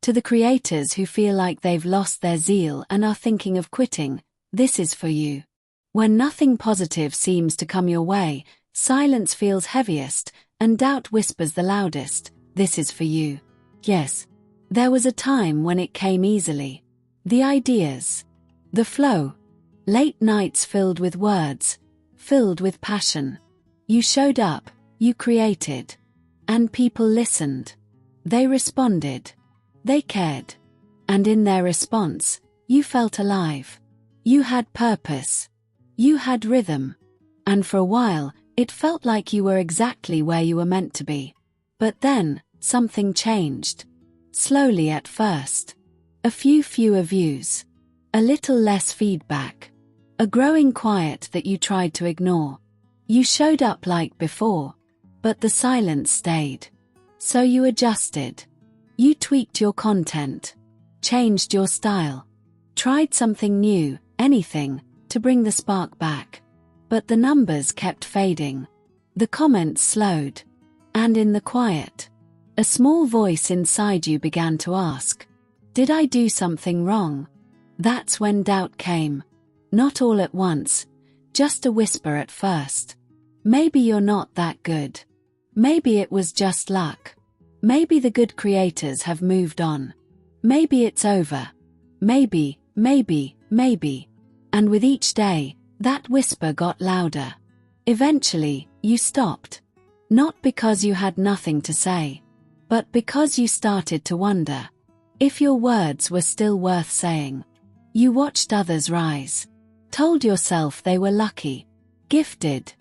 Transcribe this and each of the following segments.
To the creators who feel like they've lost their zeal and are thinking of quitting, this is for you. When nothing positive seems to come your way, silence feels heaviest, and doubt whispers the loudest, this is for you. Yes, there was a time when it came easily. The ideas. The flow. Late nights filled with words, filled with passion. You showed up, you created. And people listened. They responded. They cared. And in their response, you felt alive. You had purpose. You had rhythm. And for a while, it felt like you were exactly where you were meant to be. But then, something changed. Slowly at first. A few fewer views. A little less feedback. A growing quiet that you tried to ignore. You showed up like before, but the silence stayed. So you adjusted. You tweaked your content. Changed your style. Tried something new, anything, to bring the spark back. But the numbers kept fading. The comments slowed. And in the quiet, a small voice inside you began to ask, did I do something wrong? That's when doubt came. Not all at once, just a whisper at first. Maybe you're not that good. Maybe it was just luck. Maybe the good creators have moved on. Maybe it's over. Maybe. And with each day, that whisper got louder. Eventually, you stopped. Not because you had nothing to say, but because you started to wonder if your words were still worth saying. You watched others rise. Told yourself they were lucky, gifted,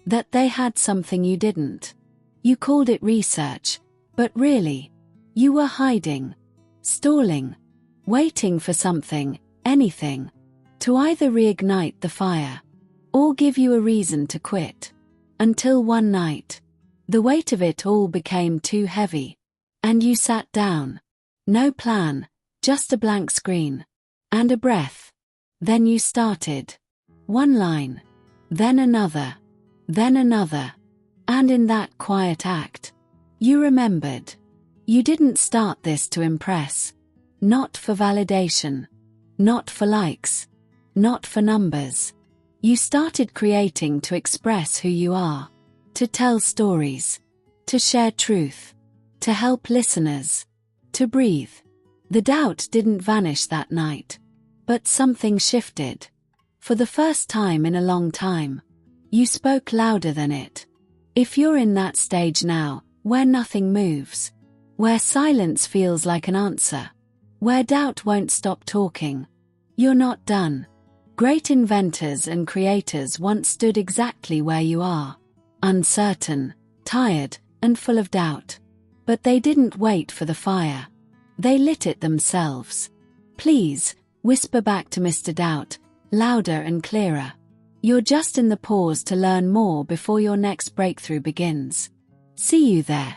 that they had something you didn't. You called it research, but really, you were hiding, stalling, waiting for something, anything, to either reignite the fire, or give you a reason to quit. Until one night, the weight of it all became too heavy, and you sat down. No plan, just a blank screen, and a breath. Then you started. One line, then another, and in that quiet act, you remembered. You didn't start this to impress. Not for validation. Not for likes. Not for numbers. You started creating to express who you are. To tell stories. To share truth. To help listeners. To breathe. The doubt didn't vanish that night. But something shifted. For the first time in a long time, you spoke louder than it. If you're in that stage now, where nothing moves, where silence feels like an answer, where doubt won't stop talking, you're not done. Great inventors and creators once stood exactly where you are, uncertain, tired, and full of doubt. But they didn't wait for the fire. They lit it themselves. Please, whisper back to Mr. Doubt, louder and clearer. You're just in the pause to learn more before your next breakthrough begins. See you there.